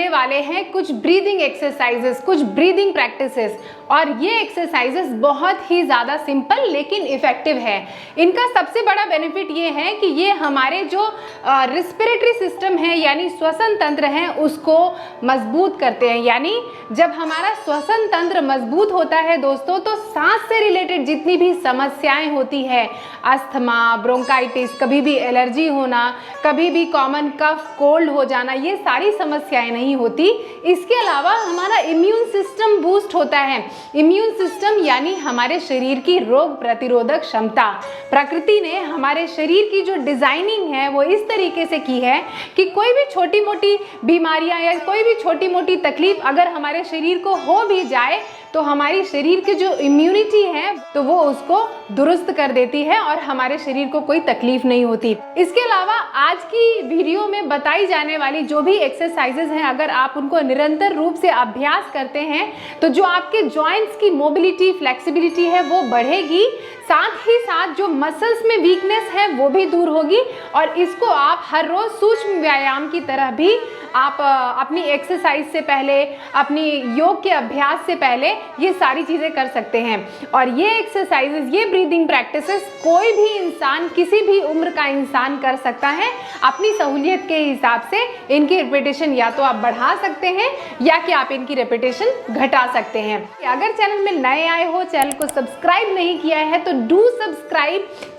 करने वाले हैं कुछ ब्रीदिंग एक्सरसाइजेस, कुछ ब्रीदिंग प्रैक्टिसेस। और ये एक्सरसाइजेस बहुत ही ज़्यादा सिंपल लेकिन इफ़ेक्टिव है। इनका सबसे बड़ा बेनिफिट ये है कि ये हमारे जो रिस्पिरेटरी सिस्टम है यानी श्वसन तंत्र है उसको मजबूत करते हैं। यानी जब हमारा श्वसन तंत्र मजबूत होता है दोस्तों, तो सांस से रिलेटेड जितनी भी समस्याएं होती है, अस्थमा, ब्रोंकाइटिस, कभी भी एलर्जी होना, कभी भी कॉमन कफ, कोल्ड हो जाना, ये सारी समस्याएं नहीं होती। इसके अलावा हमारा इम्यून सिस्टम बूस्ट होता है। इम्यून सिस्टम यानी हमारे शरीर की रोग प्रतिरोधक क्षमता। प्रकृति ने हमारे शरीर की जो डिजाइनिंग है वो इस तरीके से की है कि कोई भी छोटी मोटी बीमारियां या कोई भी छोटी मोटी तकलीफ अगर हमारे शरीर को हो भी जाए तो हमारी शरीर की जो इम्यूनिटी है तो वो उसको दुरुस्त कर देती है और हमारे शरीर को कोई तकलीफ नहीं होती। इसके अलावा आज की वीडियो में बताई जाने वाली जो भी एक्सरसाइजेज हैं, अगर आप उनको निरंतर रूप से अभ्यास करते हैं तो जो आपके जॉइंट्स की मोबिलिटी, फ्लेक्सिबिलिटी है वो बढ़ेगी। साथ ही साथ जो मसल्स में वीकनेस है वो भी दूर होगी। और इसको आप हर रोज सूक्ष्म व्यायाम की तरह भी आप अपनी एक्सरसाइज से पहले, अपनी योग के अभ्यास से पहले ये सारी चीज़ें कर सकते हैं। और ये एक्सरसाइजेस, ये ब्रीदिंग प्रैक्टिसेस कोई भी इंसान, किसी भी उम्र का इंसान कर सकता है। अपनी सहूलियत के हिसाब से इनकी रिपीटेशन या तो आप बढ़ा सकते हैं या कि आप इनकी रिपीटेशन घटा सकते हैं। अगर चैनल में नए आए हो, चैनल को सब्सक्राइब नहीं किया है तो डू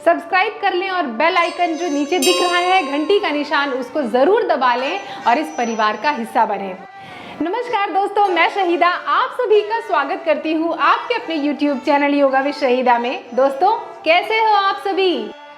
सब्सक्राइब कर लें और बेल आइकन जो नीचे दिख रहा है, घंटी का निशान, उसको ज़रूर दबा लें और इस परिवार का हिस्सा बने। नमस्कार दोस्तों, मैं शहीदा आप सभी का स्वागत करती हूँ आपके अपने YouTube channel yoga with Shahida में। दोस्तों कैसे हो आप सभी?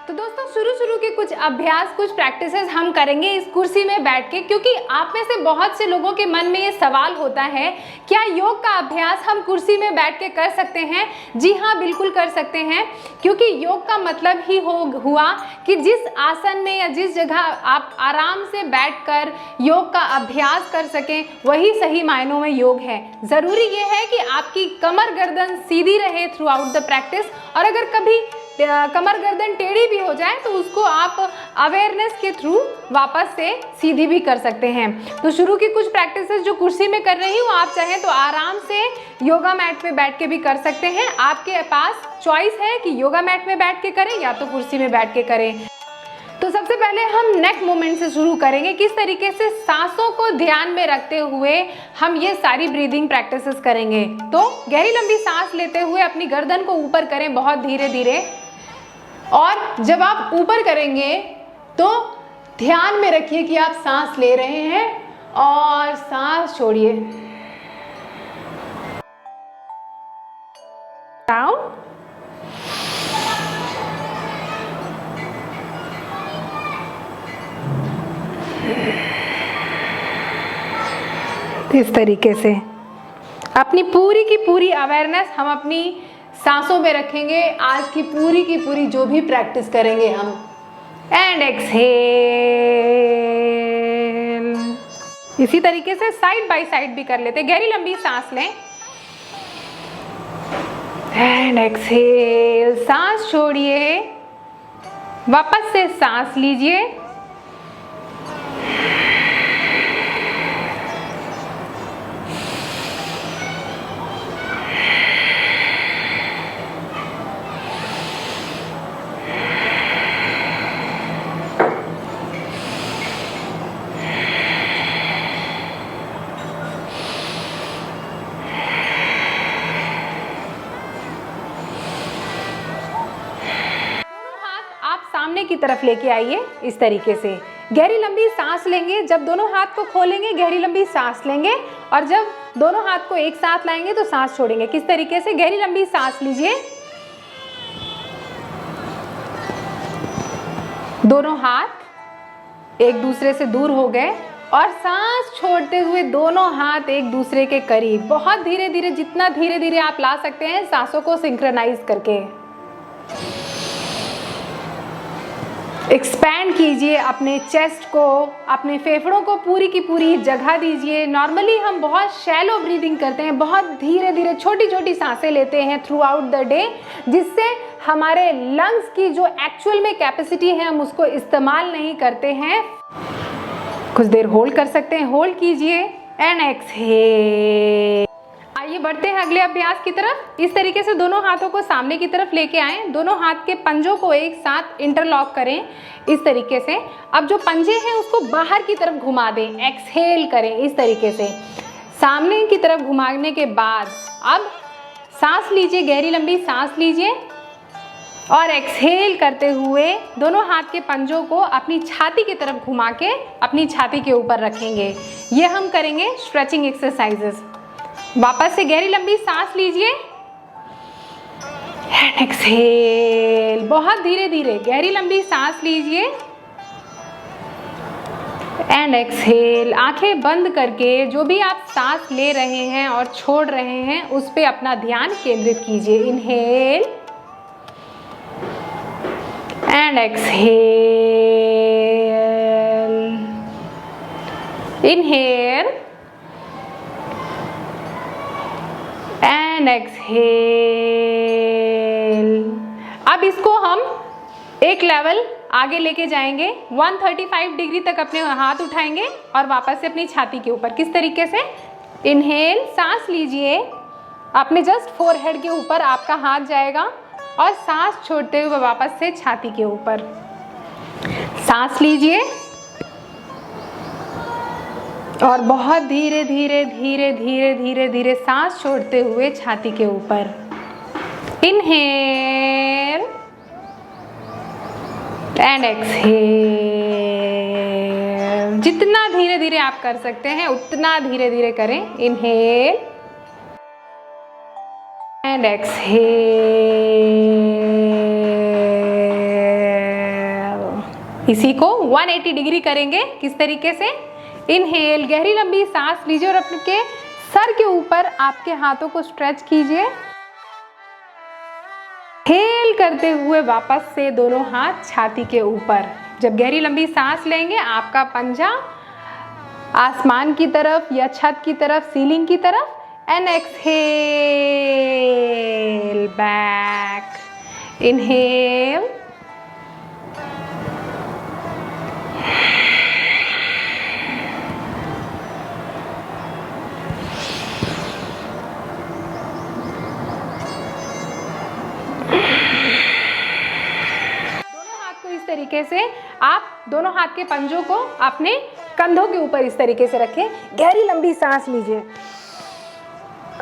तो दोस्तों शुरू के कुछ अभ्यास, कुछ प्रैक्टिसेस हम करेंगे इस कुर्सी में बैठ के, क्योंकि आप में से बहुत से लोगों के मन में ये सवाल होता है, क्या योग का अभ्यास हम कुर्सी में बैठ के कर सकते हैं? जी हाँ, बिल्कुल कर सकते हैं, क्योंकि योग का मतलब ही हुआ कि जिस आसन में या जिस जगह आप आराम से बैठकर योग का अभ्यास कर सकें, वही सही मायनों में योग है। ज़रूरी ये है कि आपकी कमर गर्दन सीधी रहे थ्रू आउट द प्रैक्टिस, और अगर कभी कमर गर्दन टेढ़ी भी हो जाए तो उसको आप अवेयरनेस के थ्रू वापस से सीधी भी कर सकते हैं। तो शुरू की कुछ प्रैक्टिसेस जो कुर्सी में कर रही हूँ, आप चाहें तो आराम से योगा मैट पे बैठ के भी कर सकते हैं। आपके पास चॉइस है कि योगा मैट में बैठ के करें या तो कुर्सी में बैठ के करें। तो सबसे पहले हम नेक मूवमेंट से शुरू करेंगे। किस तरीके से सांसों को ध्यान में रखते हुए हम ये सारी ब्रीदिंग प्रैक्टिसेस करेंगे। तो गहरी लंबी सांस लेते हुए अपनी गर्दन को ऊपर करें बहुत धीरे धीरे, और जब आप ऊपर करेंगे तो ध्यान में रखिए कि आप सांस ले रहे हैं और सांस छोड़िए। डाउन, इस तरीके से अपनी पूरी की पूरी अवेयरनेस हम अपनी सांसों में रखेंगे। आज की पूरी जो भी प्रैक्टिस करेंगे हम। And exhale. इसी तरीके से साइड बाय साइड भी कर लेते हैं। गहरी लंबी सांस लें एंड एक्सहेल, सांस छोड़िए, वापस से सांस लीजिए, सामने की तरफ लेके आइए। इस तरीके से गहरी लंबी सांस लेंगे। जब दोनों हाथ को खोलेंगे गहरी लंबी सांस लेंगे, और जब दोनों हाथ को एक साथ लाएंगे तो सांस छोड़ेंगे। किस तरीके से? गहरी लंबी सांस लीजिए, दोनों हाथ एक दूसरे से दूर हो गए, और सांस छोड़ते हुए दोनों हाथ एक दूसरे के करीब। बहुत धीरे धीरे, जितना धीरे धीरे आप ला सकते हैं सांसों को सिंक्रोनाइज करके। एक्सपैंड कीजिए अपने चेस्ट को, अपने फेफड़ों को पूरी की पूरी जगह दीजिए। नॉर्मली हम बहुत शैलो ब्रीदिंग करते हैं, बहुत धीरे धीरे छोटी छोटी सांसें लेते हैं थ्रू आउट द डे, जिससे हमारे लंग्स की जो एक्चुअल में कैपेसिटी है हम उसको इस्तेमाल नहीं करते हैं। कुछ देर होल्ड कर सकते हैं, होल्ड कीजिए एंड एक्सहेल। आइए बढ़ते हैं अगले अभ्यास की तरफ। इस तरीके से दोनों हाथों को सामने की तरफ लेके आएं, दोनों हाथ के पंजों को एक साथ इंटरलॉक करें इस तरीके से। अब जो पंजे हैं उसको बाहर की तरफ घुमा दें, एक्सहेल करें इस तरीके से। सामने की तरफ घुमाने के बाद अब सांस लीजिए, गहरी लंबी सांस लीजिए और एक्सहेल करते हुए दोनों हाथ के पंजों को अपनी छाती की तरफ घुमा के अपनी छाती के ऊपर रखेंगे। ये हम करेंगे स्ट्रेचिंग एक्सरसाइजेस। वापस से गहरी लंबी सांस लीजिए एंड एक्सहेल। बहुत धीरे धीरे गहरी लंबी सांस लीजिए एंड एक्सहेल। आंखें बंद करके जो भी आप सांस ले रहे हैं और छोड़ रहे हैं उस पे अपना ध्यान केंद्रित कीजिए। Inhale and exhale, inhale and exhale. अब इसको हम एक लेवल आगे लेके जाएंगे। 135 डिग्री तक अपने हाथ उठाएंगे और वापस से अपनी छाती के ऊपर। किस तरीके से? इनहेल, सांस लीजिए, अपने जस्ट फोरहेड के ऊपर आपका हाथ जाएगा और सांस छोड़ते हुए वापस से छाती के ऊपर। सांस लीजिए और बहुत धीरे धीरे धीरे धीरे धीरे धीरे सांस छोड़ते हुए छाती के ऊपर। Inhale and exhale. जितना धीरे धीरे आप कर सकते हैं उतना धीरे धीरे करें। Inhale and exhale. इसी को 180 डिग्री करेंगे। किस तरीके से? इनहेल, गहरी लंबी सांस लीजिए और अपने सर के ऊपर आपके हाथों को स्ट्रेच कीजिए। हेल करते हुए वापस से दोनों हाथ छाती के ऊपर। जब गहरी लंबी सांस लेंगे आपका पंजा आसमान की तरफ या छत की तरफ, सीलिंग की तरफ। And exhale back. इनहेल तरीके से आप दोनों हाथ के पंजों को अपने कंधों के ऊपर इस तरीके से रखें। गहरी लंबी सांस लीजिए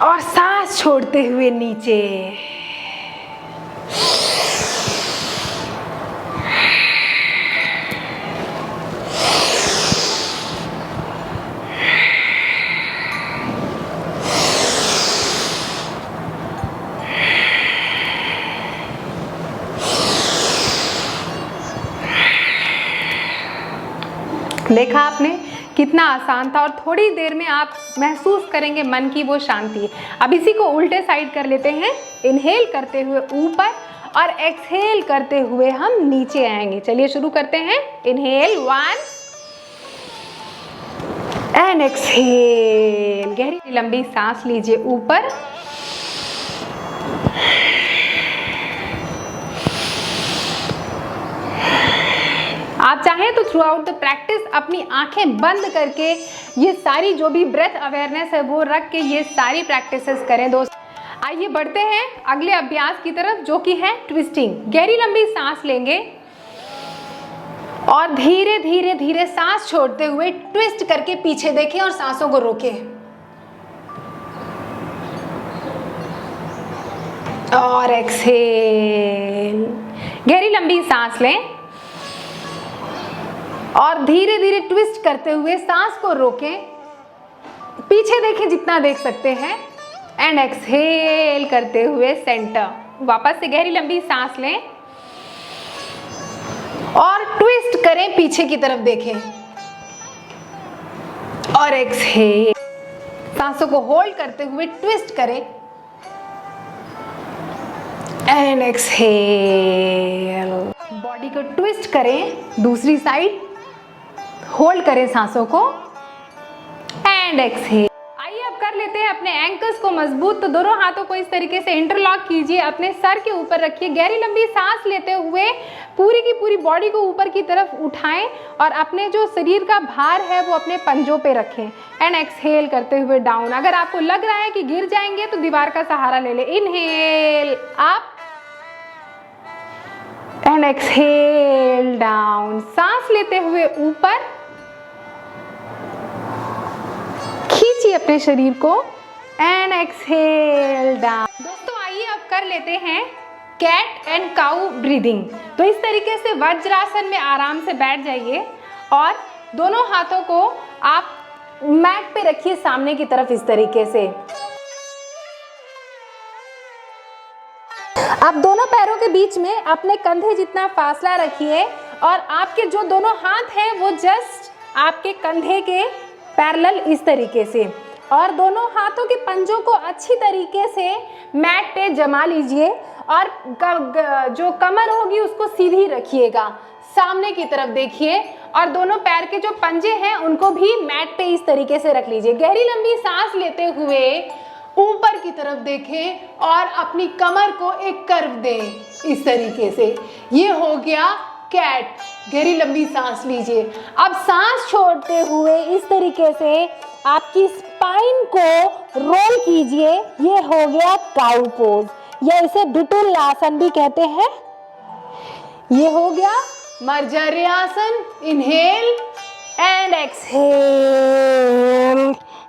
और सांस छोड़ते हुए नीचे। देखा आपने कितना आसान था और थोड़ी देर में आप महसूस करेंगे मन की वो शांति। अब इसी को उल्टे साइड कर लेते हैं। इनहेल करते हुए ऊपर और एक्सहेल करते हुए हम नीचे आएंगे। चलिए शुरू करते हैं। Inhale 1 and exhale. गहरी लंबी सांस लीजिए ऊपर। आप चाहें तो थ्रू आउट द प्रैक्टिस अपनी आंखें बंद करके ये सारी जो भी ब्रेथ अवेयरनेस है वो रख के ये सारी प्रैक्टिसेस करें दोस्त। आइए बढ़ते हैं अगले अभ्यास की तरफ जो कि है ट्विस्टिंग। गहरी लंबी सांस लेंगे और धीरे धीरे धीरे सांस छोड़ते हुए ट्विस्ट करके पीछे देखें और सांसों को रोकें। और एक्सहेल। गहरी लंबी सांस लें और धीरे धीरे ट्विस्ट करते हुए सांस को रोकें, पीछे देखें जितना देख सकते हैं। एंड एक्सहेल करते हुए सेंटर। वापस से गहरी लंबी सांस लें और ट्विस्ट करें, पीछे की तरफ देखें और एक्सहेल। सांसों को होल्ड करते हुए ट्विस्ट करें एंड एक्सहेल। बॉडी को ट्विस्ट करें दूसरी साइड, होल्ड करें सांसों को एंड एक्सहेल। आइए अब कर लेते करते हैं अपने एंकल्स को मजबूत। तो दोनों हाथों को इस तरीके से इंटरलॉक कीजिए, अपने सर के ऊपर रखिए, गहरी लंबी सांस लेते हुए पूरी की पूरी बॉडी को ऊपर की तरफ उठाएं और अपने जो शरीर का भार है वो अपने पंजों पे रखें एंड एक्सहेल करते हुए डाउन। अगर आपको लग रहा है कि गिर जाएंगे तो दीवार का सहारा ले लें। Inhale up and exhale down. सांस लेते हुए ऊपर खींचिए अपने शरीर को एंड एक्सहेल डाउन। दोस्तों आइए अब कर लेते हैं कैट एंड काऊ ब्रीदिंग। तो इस तरीके से वज्रासन में आराम से बैठ जाइए और दोनों हाथों को आप मैट पे रखिए सामने की तरफ इस तरीके से। आप दोनों पैरों के बीच में अपने कंधे जितना फासला रखिए और आपके जो दोनों हाथ हैं वो जस्ट आपके कंधे के पैरेलल इस तरीके से, और दोनों हाथों के पंजों को अच्छी तरीके से मैट पे जमा लीजिए और जो कमर होगी उसको सीधी रखिएगा, सामने की तरफ देखिए और दोनों पैर के जो पंजे हैं उनको भी मैट पे इस तरीके से रख लीजिए। गहरी लंबी सांस लेते हुए ऊपर की तरफ देखें और अपनी कमर को एक कर्व दें इस तरीके से। ये हो गया कैट। गहरी लंबी सांस लीजिए। अब सांस छोड़ते हुए इस तरीके से आपकी स्पाइन को रोल कीजिए। ये हो गया काऊ पोज, या इसे बिटुल आसन भी कहते हैं। ये हो गया मर्जर्यासन। Inhale and exhale.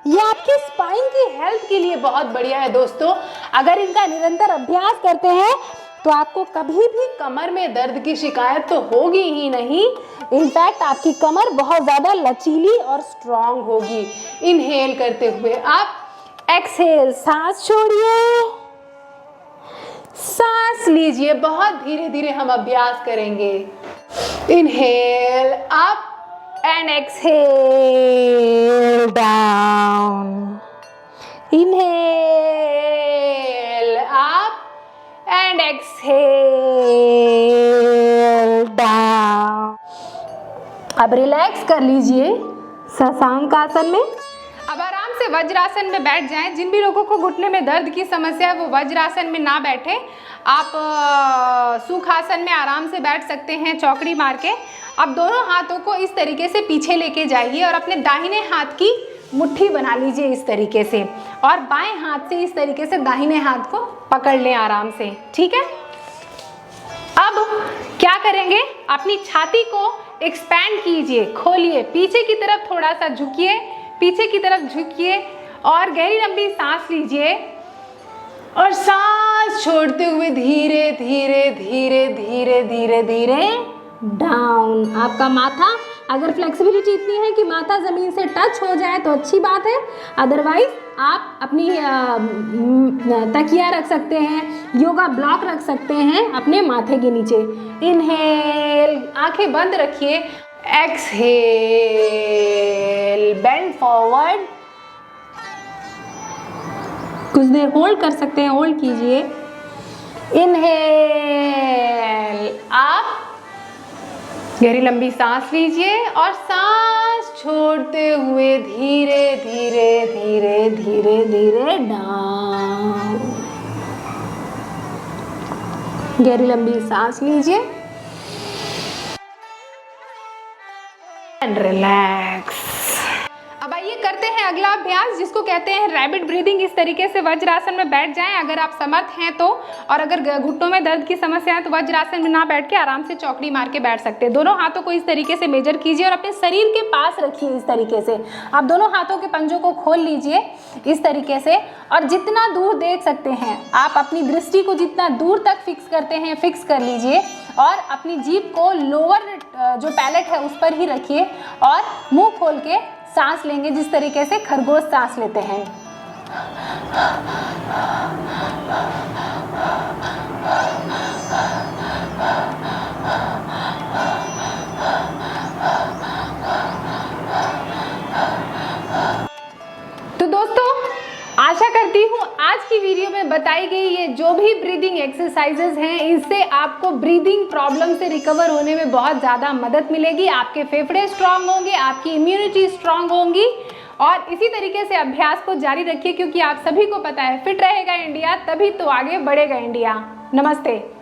ये आपकी स्पाइन की हेल्थ के लिए बहुत बढ़िया है दोस्तों। अगर इनका निरंतर अभ्यास करते हैं तो आपको कभी भी कमर में दर्द की शिकायत तो होगी ही नहीं, इनफैक्ट आपकी कमर बहुत ज़्यादा लचीली और स्ट्रॉन्ग होगी। इनहेल करते हुए आप एक्सहेल, सांस छोड़िए, सांस लीजिए। बहुत धीरे धीरे हम अभ्यास करेंगे। Inhale up and exhale down. Inhale up and exhale down. अब रिलैक्स कर लीजिए शशांक आसन में। अब आराम से वज्रासन में बैठ जाएं। जिन भी लोगों को घुटने में दर्द की समस्या है वो वज्रासन में ना बैठे, आप सुखासन में आराम से बैठ सकते हैं चौकड़ी मार के। अब दोनों हाथों को इस तरीके से पीछे लेके जाइए और अपने दाहिने हाथ की मुट्ठी बना लीजिए इस तरीके से, और बाएं हाथ से इस तरीके से दाहिने हाथ को पकड़ लें आराम से। ठीक है। अब क्या करेंगे, अपनी छाती को एक्सपैंड कीजिए, खोलिए, पीछे की तरफ थोड़ा सा झुकिए, पीछे की तरफ झुकिए और गहरी लंबी सांस लीजिए और सांस छोड़ते हुए धीरे धीरे धीरे धीरे धीरे धीरे डाउन। आपका माथा, अगर फ्लेक्सिबिलिटी इतनी है कि माथा ज़मीन से टच हो जाए तो अच्छी बात है, अदरवाइज आप अपनी तकिया रख सकते हैं, योगा ब्लॉक रख सकते हैं अपने माथे के नीचे। इनहेल, आंखें बंद रखिए। Exhale, bend forward. कुछ देर होल्ड कर सकते हैं, होल्ड कीजिए। इनहेल अप, गहरी लंबी सांस लीजिए और सांस छोड़ते हुए धीरे धीरे धीरे धीरे धीरे डाउन। गहरी लंबी सांस लीजिए एंड रिलैक्स। अब आइए करते हैं अगला अभ्यास जिसको कहते हैं रैबिट ब्रीदिंग। इस तरीके से वज्रासन में बैठ जाएं अगर आप समर्थ हैं तो, और अगर घुटनों में दर्द की समस्या है तो वज्रासन में ना बैठ के आराम से चौकड़ी मार के बैठ सकते हैं। दोनों हाथों को इस तरीके से मेजर कीजिए और अपने शरीर के पास रखिए इस तरीके से। आप दोनों हाथों के पंजों को खोल लीजिए इस तरीके से, और जितना दूर देख सकते हैं आप अपनी दृष्टि को जितना दूर तक फिक्स करते हैं फिक्स कर लीजिए, और अपनी जीभ को लोअर जो पैलेट है उस पर ही रखिए और मुंह खोल के सांस लेंगे जिस तरीके से खरगोश सांस लेते हैं। तो दोस्तों आशा करती हूँ आज की वीडियो में बताई गई ये जो भी ब्रीदिंग एक्सरसाइजेज हैं इससे आपको ब्रीदिंग प्रॉब्लम से रिकवर होने में बहुत ज़्यादा मदद मिलेगी। आपके फेफड़े स्ट्रांग होंगे, आपकी इम्यूनिटी स्ट्रांग होंगी और इसी तरीके से अभ्यास को जारी रखिए, क्योंकि आप सभी को पता है फिट रहेगा इंडिया तभी तो आगे बढ़ेगा इंडिया। नमस्ते।